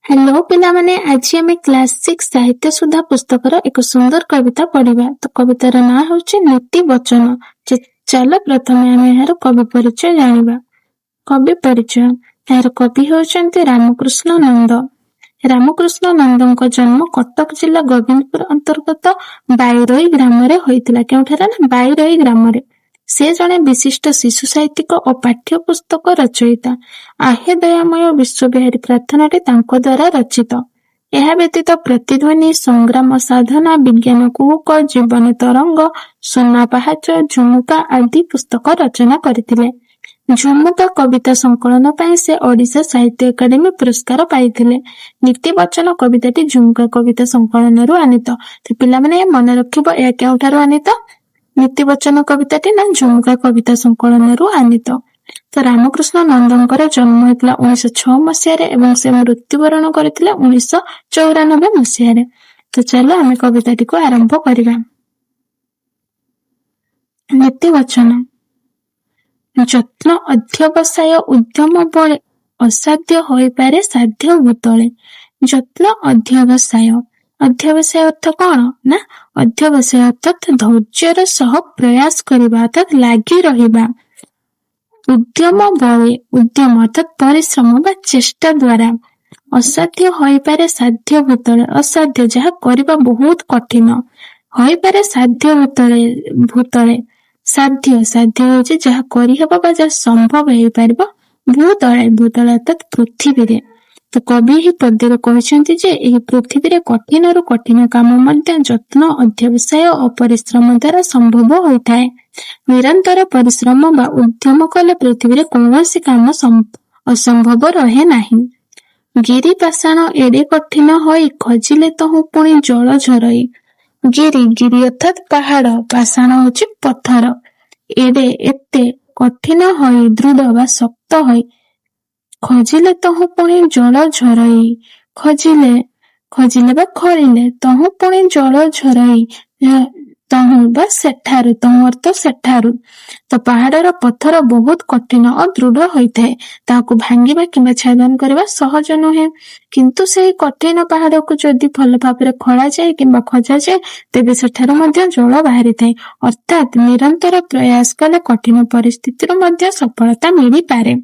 Hello पिलामाने आज आम class 6 साहित्य सुधा पुस्तकर एक सुंदर कविता पढ़िबा। तो कवितार ना होछि नीति वचन। चलो प्रथमे आम यार कवि परिचय जानिबा। कवि परिचय यार कवि होउछन्ति रामकृष्ण नंद। रामकृष्ण नंदଙ୍କ जन्म कटक जिला गोविंदपुर अंतर्गत बाईरोई ग्राम रे होइतिला। केउठारे ना बाईरोई ग्राम रे। से जणे विशिष्ट शिशु साहित्यिक और पाठ्य पुस्तक रचयिता। आहे दयामय विश्वविहारी प्रार्थनाटी तांको द्वारा रचित। ଏହା ବ୍ୟତୀତ ପ୍ରତିଧ୍ୱନି, ସଂଗ୍ରାମ ସାଧନା, ବିଜ୍ଞାନ କୁହୁକ, ଜୀବନ ତରଙ୍ଗ, ସୁନା ପାହାଚ, ଝୁମୁକା ଆଦି ପୁସ୍ତକ ରଚନା କରିଥିଲେ। ଝୁମୁକା କବିତା ସଂକଳନ ପାଇଁ ସେ ଓଡ଼ିଶା ସାହିତ୍ୟ ଏକାଡେମୀ ପୁରସ୍କାର ପାଇଥିଲେ। ନୀତିବଚନ କବିତାଟି ଝୁମୁକା କବିତା ସଂକଳନରୁ ଆନିତ। ତ ପିଲାମାନେ ମନେ ରଖିବ ଏହା କେଉଁଠାରୁ ଆନିତ? ନୀତିବଚନ କବିତାଟି ନା ଝୁମୁକା କବିତା ସଂକଳନରୁ ଆନିତ। ତ ରାମକୃଷ୍ଣ ନନ୍ଦଙ୍କର ଜନ୍ମ ହୋଇଥିଲା 1906 ମସିହାରେ ଏବଂ ସେ ମୃତ୍ୟୁବରଣ କରିଥିଲେ 1994 ମସିହାରେ। ତ ଚାଲ ଆମେ କବିତାଟିକୁ ଆରମ୍ଭ କରିବା। ନୀତିବଚନ। ଯତ୍ନ ଅଧ୍ୟବସାୟ ଉଦ୍ୟମ ବଳେ ଅସାଧ୍ୟ ହୋଇପାରେ ସାଧ୍ୟ ଭୂତଳେ। ଯତ୍ନ ଅଧ୍ୟବସାୟ। ଅଧ୍ୟବସାୟ ଅର୍ଥ କଣ? ନା ଅଧ୍ୟବସାୟ ଅର୍ଥାତ୍ ଧୈର୍ଯ୍ୟର ସହ ପ୍ରୟାସ କରିବା ଅର୍ଥାତ୍ ଲାଗି ରହିବା। ଉଦ୍ୟମ ବଳେ, ଉଦ୍ୟମ ଅର୍ଥାତ୍ ପରିଶ୍ରମ ବା ଚେଷ୍ଟା ଦ୍ୱାରା। ଅସାଧ୍ୟ ହୋଇପାରେ ସାଧ୍ୟ ଭୂତଳେ। ଅସାଧ୍ୟ ଯାହା କରିବା ବହୁତ କଠିନ ହୋଇପାରେ ସାଧ୍ୟ ଭୂତଳେ। ସାଧ୍ୟ ହେଉଛି ଯାହା କରିହେବ ବା ଯାହା ସମ୍ଭବ ହେଇପାରିବ। ଭୂତଳେ ଅର୍ଥାତ୍ ପୃଥିବୀରେ। ତ କବି ଏହି ପଦ୍ୟରେ କହିଛନ୍ତି ଯେ ଏହି ପୃଥିବୀରେ କଠିନରୁ କଠିନ କାମ ମଧ୍ୟ ଯତ୍ନ ଅଧ୍ୟବସାୟ ଓ ପରିଶ୍ରମ ଦ୍ୱାରା ସମ୍ଭବ ହୋଇଥାଏ। ନିରନ୍ତର ପରିଶ୍ରମ ବା ଉଦ୍ୟମ କଲେ ପୃଥିବୀରେ କୌଣସି କାମ ଅସମ୍ଭବ ରହେ ନାହିଁ। ଗିରି ପାଷାଣ ଏଡେ କଠିନ ହୋଇ ଖୋଜିଲେ ତହୁଁ ପୁଣି ଜଳ ଝରଇ। ଗିରି ଅର୍ଥାତ୍ ପାହାଡ, ପାଷାଣ ହେଉଛି ପଥର। ଏଡେ ଏତେ କଠିନ ହୋଇ ଦୃଢ ବା ଶକ୍ତ ହୋଇ ଖୋଜିଲେ ତହୁଁ ପୁଣି ଜଳ ଝରଇ। ଖୋଜିଲେ ବା ଖୋଳିଲେ ତହୁଁ ପୁଣି ଜଳ ଝରଇ। ତହୁଁ ବା ସେଠାରୁ, ତହୁଁ ଅର୍ଥ ସେଠାରୁ। ତ ପାହାଡର ପଥର ବହୁତ କଠିନ ଓ ଦୃଢ ହୋଇଥାଏ। ତାହାକୁ ଭାଙ୍ଗିବା କିମ୍ବା ଛେଦନ କରିବା ସହଜ ନୁହେଁ। କିନ୍ତୁ ସେହି କଠିନ ପାହାଡକୁ ଯଦି ଭଲ ଭାବରେ ଖୋଳାଯାଏ କିମ୍ବା ଖୋଜାଯାଏ ତେବେ ସେଠାରୁ ମଧ୍ୟ ଜଳ ବାହାରିଥାଏ। ଅର୍ଥାତ୍ ନିରନ୍ତର ପ୍ରୟାସ କଲେ କଠିନ ପରିସ୍ଥିତିରୁ ମଧ୍ୟ ସଫଳତା ମିଳିପାରେ।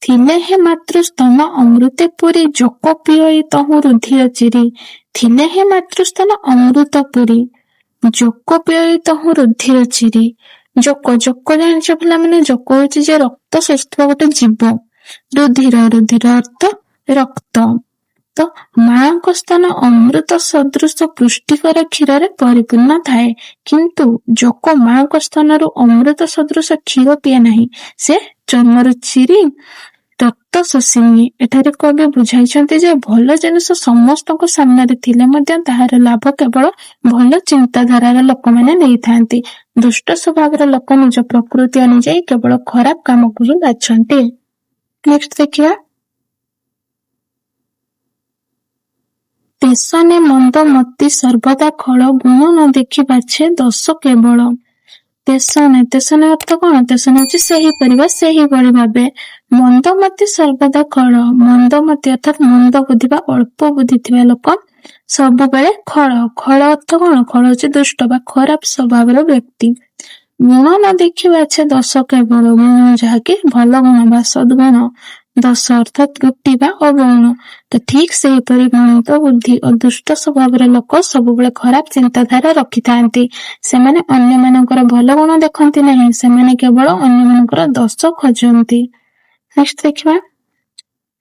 ଥିଲେ ହେ ମାତୃସ୍ତନ ଅମୃତେ ପୁରୀ, ଜୋକ ପିଅଇ ତହୁଁ ରୁଧିର ଚିରି। ଥିଲେ ହେ ମାତୃସ୍ତନ ଅମୃତ ପୁରୀ, ଜୋକ ପିଅଇ ତହୁଁ ରୁଧିର ଚିରି। ଜୋକ ଜାଣିଛ ପିଲାମାନେ? ଜୋକ ହେଉଛି ଯେ ରକ୍ତ ଶୋଷୁଥିବା ଗୋଟେ ଜୀବ। ରୁଧିର ଅର୍ଥ ରକ୍ତ। ତ ମାଙ୍କ ସ୍ତନ ଅମୃତ ସଦୃଶ ପୁଷ୍ଟିକର କ୍ଷୀରରେ ପରିପୂର୍ଣ୍ଣ ଥାଏ। କିନ୍ତୁ ଜୋକ ମାଙ୍କ ସ୍ତନରୁ ଅମୃତ ସଦୃଶ କ୍ଷୀର ପିଏ ନାହିଁ। ସେ ଚର୍ମରୁ ଚିରି ରକ୍ତ ଶୋଷି ନିଏ। ଏଠାରେ କବି ବୁଝାଇଛନ୍ତି ଯେ ଭଲ ଜିନିଷ ସମସ୍ତଙ୍କ ସାମ୍ନାରେ ଥିଲେ ମଧ୍ୟ ତାହାର ଲାଭ କେବଳ ଭଲ ଚିନ୍ତାଧାରାର ଲୋକମାନେ ନେଇଥାନ୍ତି। ଦୁଷ୍ଟ ସ୍ୱଭାବର ଲୋକ ନିଜ ପ୍ରକୃତି ଅନୁଯାୟୀ କେବଳ ଖରାପ କାମକୁ ହିଁ ବାଛନ୍ତି। ନେକ୍ସଟ ଦେଖିବା। ତେସନେ ମନ୍ଦ ମତି ସର୍ବଦା ଖଳ, ଗୁଣ ନ ଦେଖି ବାଛେ ଦୋଷ କେବଳ। ତେସନେ ଅର୍ଥ କଣ? ତେସନେ ହେଉଛି ସେହିପରି ବା ସେହିଭଳି ଭାବେ। ମନ୍ଦମତି ସର୍ବଦା ଖଳ। ମନ୍ଦମତି ଅର୍ଥାତ୍ ମନ୍ଦ ବୁଦ୍ଧି ବା ଅଳ୍ପ ବୁଦ୍ଧି ଥିବା ଲୋକ ସବୁବେଳେ ଖଳ ଅର୍ଥ କଣ? ଖଳ ହେଉଛି ଦୁଷ୍ଟ ବା ଖରାପ ସ୍ୱଭାବର ବ୍ୟକ୍ତି। ଗୁଣ ନ ଦେଖି ବାଛେ ଦୋଷ କେବଳ। ଗୁଣ ଯାହାକି ଭଲ ଗୁଣ ବା ସଦ୍ଗୁଣ। ଦୋଷ ଅର୍ଥାତ୍ ତ୍ରୁଟି ବା ଅଗୌଣ। ତ ଠିକ ସେହିପରି ଗଣିତ ବୁଦ୍ଧି ଓ ଦୁଷ୍ଟ ସ୍ୱଭାବର ଲୋକ ସବୁବେଳେ ଖରାପ ଚିନ୍ତାଧାରା ରଖିଥାନ୍ତି। ସେମାନେ ଅନ୍ୟମାନଙ୍କର ଭଲ ଗୁଣ ଦେଖନ୍ତି ନାହିଁ, ସେମାନେ କେବଳ ଅନ୍ୟମାନଙ୍କର ଦୋଷ ଖୋଜନ୍ତି। ନେକ୍ସଟ ଦେଖିବା।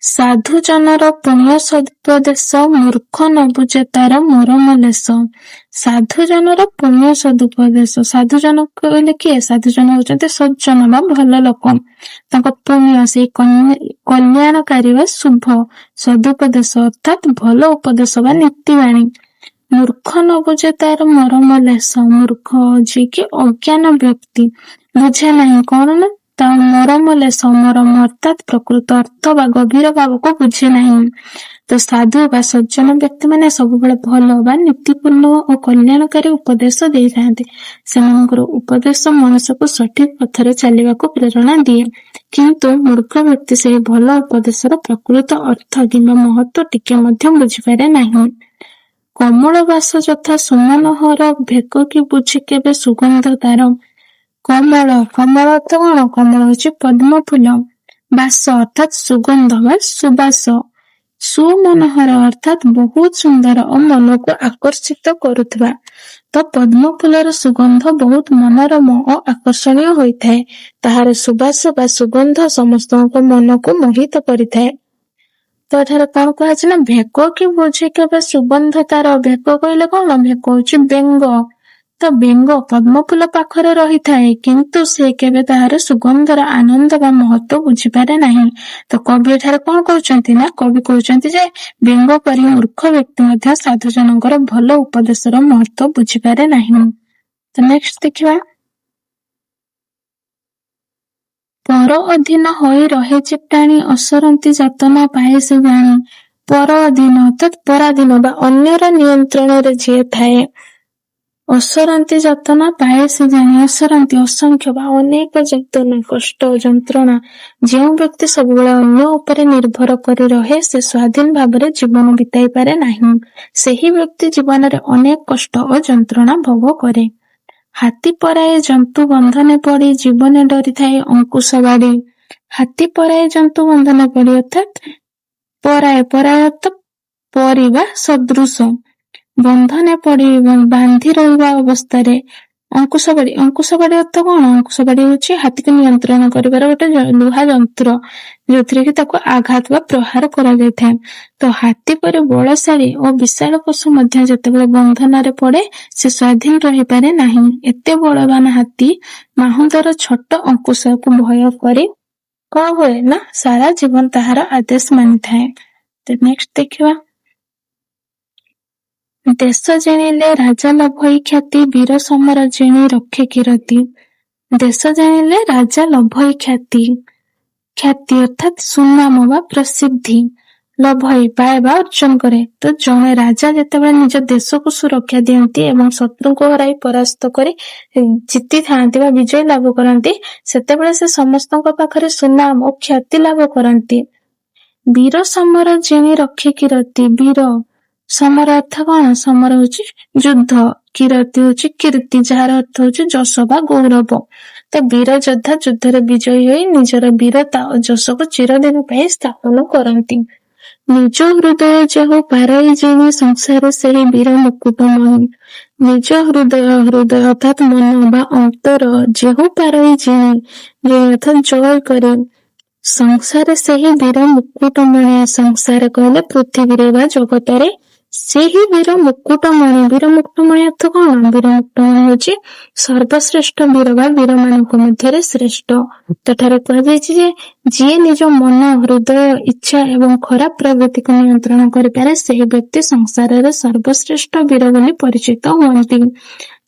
ସାଧୁ ଜନର ପୁଣ୍ୟ ସଦୁପଦେଶ, ମୂର୍ଖ ନ ବୁଝେ ତାର ମରମ ଲେଶ। ସାଧୁ ଜନର ପୁଣ୍ୟ ସଦୁପଦେଶ। ସାଧୁ ଜନ କହିଲେ କିଏ? ସାଧୁ ଜନ ହଉଛନ୍ତି ସଜ୍ଜନ ବା ଭଲ ଲୋକ। ତାଙ୍କ ପୁଣ୍ୟ ସେଇ କଲ୍ୟାଣକାରୀ ବା ଶୁଭ। ସଦୁପଦେଶ ଅର୍ଥାତ୍ ଭଲ ଉପଦେଶ ବା ନୀତିବାଣୀ। ମୂର୍ଖ ନ ବୁଝେ ତାର ମରମ ଲେଶ। ମୂର୍ଖ ଯିଏକି ଅଜ୍ଞାନ ବ୍ୟକ୍ତି, ବୁଝେ ନାହିଁ କଣ? ନା ତା ମରମ ଲେଶ। ମରମ ଅର୍ଥାତ୍ ପ୍ରକୃତ ଅର୍ଥ ବା ଗଭୀର ଭାବକୁ ବୁଝେ ନାହିଁ। ତ ସାଧୁ ବା ସଜ୍ଜନ ବ୍ୟକ୍ତିମାନେ ସବୁବେଳେ ଭଲ ବା ନୀତିପୂର୍ଣ୍ଣ ଓ କଲ୍ୟାଣକାରୀ ଉପଦେଶ ଦେଇଥାନ୍ତି। ସେମାନଙ୍କର ଉପଦେଶ ମଣିଷକୁ ସଠିକ ପଥରେ ଚାଲିବାକୁ ପ୍ରେରଣା ଦିଏ। କିନ୍ତୁ ମୂର୍ଖ ବ୍ୟକ୍ତି ସେହି ଭଲ ଉପଦେଶର ପ୍ରକୃତ ଅର୍ଥ କିମ୍ବା ମହତ୍ଵ ଟିକେ ମଧ୍ୟ ବୁଝିପାରେ ନାହିଁ। କମଳ ବାସ ଯଥା ସୁମନୋହର ଭେକ କି ବୁଝି କେବେ ସୁଗନ୍ଧ ତାର। କମଳ ଅର୍ଥ କଣ? କମଳ ହଉଛି ପଦ୍ମ ଫୁଲ। ବାସ ଅର୍ଥାତ୍ ସୁଗନ୍ଧ ବା ସୁବାସ। ସୁମନୋହର ଅର୍ଥାତ୍ ବହୁତ ସୁନ୍ଦର ଓ ମନକୁ ଆକର୍ଷିତ କରୁଥିବା। ତ ପଦ୍ମ ଫୁଲର ସୁଗନ୍ଧ ବହୁତ ମନୋରମ ଓ ଆକର୍ଷଣୀୟ ହୋଇଥାଏ। ତାହାର ସୁବାସ ବା ସୁଗନ୍ଧ ସମସ୍ତଙ୍କ ମନକୁ ମୋହିତ କରିଥାଏ। ତ ଏଠାରେ କଣ କୁହାଯାଇଛି ନା, ଭେକ କି ବୁଝି କେବେ ସୁଗନ୍ଧ ତାର। ଭେକ କହିଲେ କଣ? ଭେକ ହଉଛି ବେଙ୍ଗ। ତ ବେଙ୍ଗ ପଦ୍ମ ଫୁଲ ପାଖରେ ରହିଥାଏ, କିନ୍ତୁ ସେ କେବେ ତାହାର ସୁଗନ୍ଧର ଆନନ୍ଦ ବା ମହତ୍ଵ ବୁଝିପାରେ ନାହିଁ। ତ କବି ଏଠାରେ କଣ କହୁଛନ୍ତି ନା, କବି କହୁଛନ୍ତି ଯେ ବେଙ୍ଗ ପରି ମୂର୍ଖ ବ୍ୟକ୍ତି ମଧ୍ୟ ସାଧୁଜଣଙ୍କର ଭଲ ଉପଦେଶର ମହତ୍ଵ ବୁଝିପାରେ ନାହିଁ। ତ ନେକ୍ସଟ ଦେଖିବା, ପର ଅଧୀନ ହୋଇ ରହେ ଯେ ପ୍ରାଣୀ ଅସରନ୍ତି ଯାତନା ପାଏ ସେ ଜାଣି। ପର ଅଧୀନ ଅର୍ଥାତ୍ ପରାଧୀନ ବା ଅନ୍ୟର ନିୟନ୍ତ୍ରଣରେ ଯିଏ ଥାଏ। ଅସରନ୍ତି ଯାତନା ପାଏ ସେ ଜାଣି। ଅସରନ୍ତି ଅସଂଖ୍ୟ ବା ଅନେକ ଯାତନା, କଷ୍ଟ, ଯନ୍ତ୍ରଣା। ଯେଉଁ ବ୍ୟକ୍ତି ସବୁବେଳେ ଅନ୍ୟ ଉପରେ ନିର୍ଭର କରି ରହେ ସେ ସ୍ୱାଧୀନ ଭାବରେ ଜୀବନ ବିତାଇ ପାରେ ନାହିଁ। ସେହି ବ୍ୟକ୍ତି ଜୀବନରେ ଅନେକ କଷ୍ଟ ଓ ଯନ୍ତ୍ରଣା ଭୋଗ କରେ। ହାତୀ ପରାଏ ଜନ୍ତୁ ବନ୍ଧନେ ପଡ଼ି ଜୀବନେ ଡରିଥାଏ ଅଙ୍କୁଶ ବାଡ଼ି। ହାତୀ ପରାଏ ଜନ୍ତୁ ବନ୍ଧନେ ପଡ଼ି ଅର୍ଥାତ୍ ପରାଏ ଅର୍ଥ ପରି ବା ସଦୃଶ। ବନ୍ଧନେ ପଡ଼ି ବାନ୍ଧି ରହିବା ଅବସ୍ଥାରେ ଅଙ୍କୁଶବାଡ଼ି ଅର୍ଥ କଣ? ଅଙ୍କୁଶବାଡ଼ି ହେଉଛି ହାତୀକୁ ନିୟନ୍ତ୍ରଣ କରିବାର ଗୋଟେ ଲୁହା ଯନ୍ତ୍ର, ଯୋଉଥିରେ କି ତାକୁ ଆଘାତ ବା ପ୍ରହାର କରାଯାଇଥାଏ। ତ ହାତୀ ପରି ବଳଶାଳୀ ଓ ବିଶାଳ ପଶୁ ମଧ୍ୟ ଯେତେବେଳେ ବନ୍ଧନରେ ପଡେ ସେ ସ୍ୱାଧୀନ ରହିପାରେ ନାହିଁ। ଏତେ ବଳବାନ ହାତୀ ମାହୁନ୍ତର ଛୋଟ ଅଙ୍କୁଶକୁ ଭୟ କରି କଣ ହୁଏ ନା, ସାରା ଜୀବନ ତାହାର ଆଦେଶ ମାନିଥାଏ। ତ ନେକ୍ସଟ ଦେଖିବା, ଦେଶ ଜାଣିଲେ ରାଜା ଲଭଇ ଖ୍ୟାତି ବୀର ସମର ଜିଣି ରଖେ କିରତି। ଦେଶ ଜାଣିଲେ ରାଜା ଲଭଇ ଖ୍ୟାତି। ଖ୍ୟାତି ଅର୍ଥାତ୍ ସୁନାମ ବା ପ୍ରସିଦ୍ଧି। ଲଭଇ ପାଏ ବା ଅର୍ଜନ କରେ। ତ ଜଣେ ରାଜା ଯେତେବେଳେ ନିଜ ଦେଶକୁ ସୁରକ୍ଷା ଦିଅନ୍ତି ଏବଂ ଶତ୍ରୁଙ୍କୁ ହରାଇ ପରାସ୍ତ କରି ଜିତିଥାନ୍ତି ବା ବିଜୟ ଲାଭ କରନ୍ତି, ସେତେବେଳେ ସେ ସମସ୍ତଙ୍କ ପାଖରେ ସୁନାମ ଓ ଖ୍ୟାତି ଲାଭ କରନ୍ତି। ବୀର ସମର ଜିଣି ରଖେ କିରତି। ବୀର ସମର ଅର୍ଥ କଣ? ସମର ହଉଛି ଯୁଦ୍ଧ, କିରତି ହଉଛି କୀର୍ତ୍ତି, ଯାହାର ଅର୍ଥ ହଉଛି ଯଶ ବା ଗୌରବ। ତ ବୀର ଯୋଦ୍ଧା ଯୁଦ୍ଧରେ ବିଜୟୀ ହୋଇ ନିଜର ବୀରତା ଓ ଯଶକୁ ଚିରଦିନ ପାଇଁ ସ୍ଥାପନ କରନ୍ତି। ନିଜ ହୃଦୟ ଯେହୁ ପାରଇ ଜିଣି ସଂସାର ସେହି ବୀର ମୁକୁଟମଣି। ନିଜ ହୃଦୟ ଅର୍ଥାତ୍ ମନ ବା ଅନ୍ତର, ଯେହୁ ପାରଇ ଜିଣି ଅର୍ଥାତ୍ ଜୟ କରି, ସଂସାର ସେହି ବୀର ମୁକୁଟମଣି। ସଂସାର କହିଲେ ପୃଥିବୀରେ ବା ଜଗତରେ, ସେହି ବୀର ମୁକୁଟମଣି। ବୀର ମୁକୁଟମଣି ଅର୍ଥ କଣ? ବୀର ମୁକୁଟମଣି ହେଉଛି ସର୍ବଶ୍ରେଷ୍ଠ ବୀର ବା ବୀରମାନଙ୍କ ମଧ୍ୟରେ ଶ୍ରେଷ୍ଠ। ଏଠାରେ କୁହାଯାଇଛି ଯେ ଯିଏ ନିଜ ମନ, ହୃଦୟ, ଇଚ୍ଛା ଏବଂ ଖରାପ ପ୍ରବୃତ୍ତିକୁ ନିୟନ୍ତ୍ରଣ କରିପାରେ ସେହି ବ୍ୟକ୍ତି ସଂସାରରେ ସର୍ବଶ୍ରେଷ୍ଠ ବୀର ବୋଲି ପରିଚିତ ହୁଅନ୍ତି।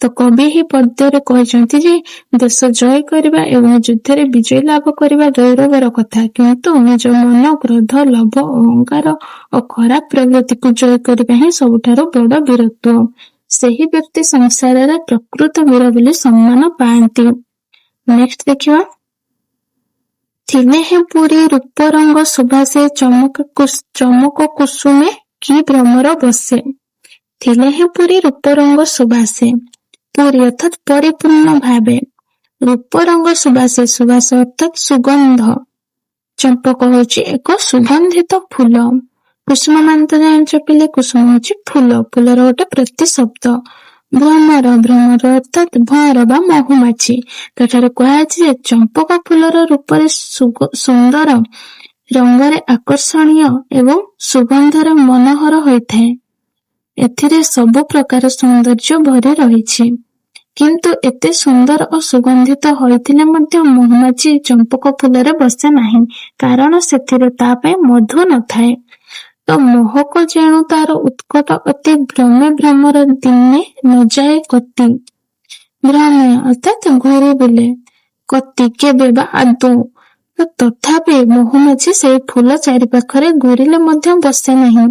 ତ କବି ଏହି ପଦ୍ୟରେ କହିଛନ୍ତି ଯେ ଦେଶ ଜୟ କରିବା ଏବଂ ଯୁଦ୍ଧରେ ବିଜୟ ଲାଭ କରିବା ଗୌରବର କଥା, କିନ୍ତୁ ନିଜ ମନ, କ୍ରୋଧ, ଲୋଭ, ଅହଙ୍କାର ଓ ଖରାପ ପ୍ରବୃତ୍ତିକୁ ଜୟ କରିବା ହିଁ ସବୁଠାରୁ ବଡ଼ ବୀରତ୍ୱ। ସେହି ବ୍ୟକ୍ତି ସଂସାରରେ ପ୍ରକୃତ ବୀର ବୋଲି ସମ୍ମାନ ପାଆନ୍ତି। ନେକ୍ସଟ ଦେଖିବା, ଥିଲେ ହେ ପୁରୀ ରୂପ ରଙ୍ଗ ସୁବାସେ ଚମକ କୁସୁମେ କି ଭ୍ରମର ବସେ। ଥିଲେ ହେ ପୁରୀ ରୂପ ରଙ୍ଗ ସୁବାସେ। ପୁରୀ ଅର୍ଥାତ୍ ପରିପୂର୍ଣ୍ଣ ଭାବେ। ରୂପ ରଙ୍ଗ ସୁବାସେ, ସୁବାସ ଅର୍ଥାତ୍ ସୁଗନ୍ଧ। ଚମ୍ପକ ହଉଛି ଏକ ସୁଗନ୍ଧିତ ଫୁଲ। କୁସୁମ ମାନେ ତ ଜାଣିଛ ପିଲେ, କୁସୁମ ହଉଛି ଫୁଲ, ଫୁଲର ଗୋଟେ ପ୍ରତିଶବ୍ଦ। ଭ୍ରମର ଅର୍ଥାତ୍ ଭଁର ବା ମହୁମାଛି। ଏଠାରେ କୁହାଯାଇଛି ଯେ ଚମ୍ପକ ଫୁଲର ରୂପରେ ସୁନ୍ଦର, ରଙ୍ଗରେ ଆକର୍ଷଣୀୟ ଏବଂ ସୁଗନ୍ଧରେ ମନୋହର ହୋଇଥାଏ। ଏଥିରେ ସବୁ ପ୍ରକାର ସୌନ୍ଦର୍ଯ୍ୟ ଭରି ରହିଛି। କିନ୍ତୁ ଏତେ ସୁନ୍ଦର ଓ ସୁଗନ୍ଧିତ ହୋଇଥିଲେ ମଧ୍ୟ ମହୁମାଛି ଚମ୍ପକ ଫୁଲରେ ବସେ ନାହିଁ, କାରଣ ସେଥିରେ ତା ପାଇଁ ମଧୁ ନଥାଏ। ତ ମୋହକ ଯେଣୁ ତାର ଉତ୍କଟ ଅତି, ଭ୍ରମେ ଭ୍ରମର ଦିନେ ନଯାଏ କତି। ଭ୍ରମେ ଅର୍ଥାତ୍ ଘୁରି ବୁଲେ, କତି କେବେ ବା ଆଦୌ। ତଥାପି ମହୁମାଛି ସେଇ ଫୁଲ ଚାରିପାଖରେ ଘୂରିଲେ ମଧ୍ୟ ବସେ ନାହିଁ।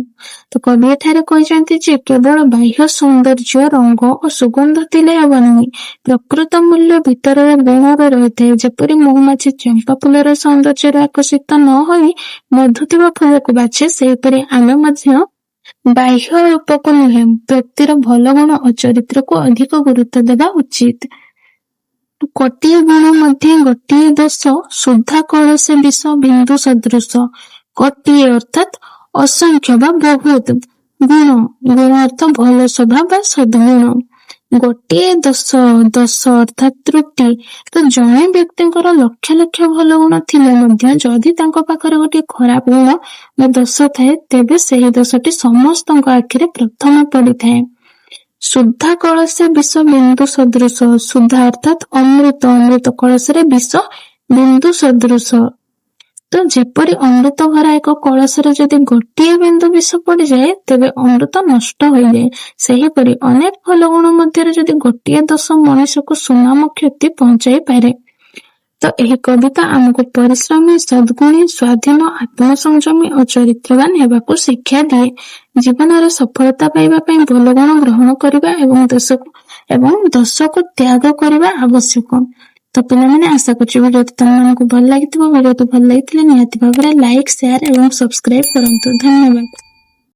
ତ କବି ଏଠାରେ କହିଛନ୍ତି ଯେ କେବଳ ବାହ୍ୟ ସୌନ୍ଦର୍ଯ୍ୟ, ରଙ୍ଗ ଓ ସୁଗନ୍ଧ ଥିଲେ ହେବ ନାହିଁ, ପ୍ରକୃତ ମୂଲ୍ୟ ଭିତରର ଗୁଣରେ ରହିଥାଏ। ଯେପରି ମହୁମାଛି ଚମ୍ପା ଫୁଲର ସୌନ୍ଦର୍ଯ୍ୟରେ ଆକର୍ଷିତ ନ ହୋଇ ମଧୁ ଥିବା ଫୁଲକୁ ବାଛେ, ସେହିପରି ଆମେ ମଧ୍ୟ ବାହ୍ୟ ରୂପକୁ ନୁହେଁ, ବ୍ୟକ୍ତିର ଭଲ ଗୁଣ ଓ ଚରିତ୍ରକୁ ଅଧିକ ଗୁରୁତ୍ୱ ଦେବା ଉଚିତ। ଗୋଟିଏ ଗୁଣ ମଧ୍ୟ ଗୋଟିଏ ଦୋଷ, ସୁଧା କଳସେ ବିଷ ବିନ୍ଦୁ ସଦୃଶ। ଗୋଟିଏ ଅର୍ଥାତ୍ ଅସଂଖ୍ୟ ବା ବହୁତ ଗୁଣ, ଗୁଣ ଅର୍ଥ ଭଲ ସ୍ୱଭାବ ବା ସଦ୍ଗୁଣ। ଗୋଟିଏ ଦୋଷ ଅର୍ଥାତ୍ ତ୍ରୁଟି। ତ ଜଣେ ବ୍ୟକ୍ତିଙ୍କର ଲକ୍ଷ ଲକ୍ଷ ଭଲ ଗୁଣ ଥିଲେ ମଧ୍ୟ ଯଦି ତାଙ୍କ ପାଖରେ ଗୋଟିଏ ଖରାପ ଗୁଣ ବା ଦୋଷ ଥାଏ, ତେବେ ସେହି ଦୋଷଟି ସମସ୍ତଙ୍କ ଆଖିରେ ପ୍ରଥମେ ପଡିଥାଏ। ସୁଧା କଳସେ ବିଷ ବିନ୍ଦୁ ସଦୃଶ। ସୁଧା ଅର୍ଥାତ୍ ଅମୃତ, ଅମୃତ କଳସରେ ବିଷ ବିନ୍ଦୁ ସଦୃଶ। ତ ଯେପରି ଅମୃତ ଭରା ଏକ କଳସରେ ଯଦି ଗୋଟିଏ ବିନ୍ଦୁ ବିଷ ପଡିଯାଏ, ତେବେ ଅମୃତ ନଷ୍ଟ ହୋଇଯାଏ। ସେହିପରି ଅନେକ ଭଲ ଗୁଣ ମଧ୍ୟରେ ଯଦି ଗୋଟିଏ ଦୋଷ ମଣିଷକୁ ସୁନାମ କ୍ଷତି ପହଞ୍ଚାଇ ପାରେ। ତ ଏହି କବିତା ଆମକୁ ପରିଶ୍ରମୀ, ସଦ୍ଗୁଣୀ, ସ୍ୱାଧୀନ, ଆତ୍ମସଂଯମୀ ଓ ଚରିତ୍ରବାନ ହେବାକୁ ଶିକ୍ଷା ଦିଏ। ଜୀବନରେ ସଫଳତା ପାଇବା ପାଇଁ ଭଲ ଗୁଣ ଗ୍ରହଣ କରିବା ଏବଂ ଦୋଷକୁ ତ୍ୟାଗ କରିବା ଆବଶ୍ୟକ। ତ ପିଲାମାନେ, ଆଶା କରୁଛି ଭିଡ଼ିଓଟି ତମମାନଙ୍କୁ ଭଲ ଲାଗିଥିବ। ଭିଡ଼ିଓଟି ଭଲ ଲାଗିଥିଲେ ନିହାତି ଭାବରେ ଲାଇକ୍, ସେୟାର ଏବଂ ସବସ୍କ୍ରାଇବ କରନ୍ତୁ। ଧନ୍ୟବାଦ।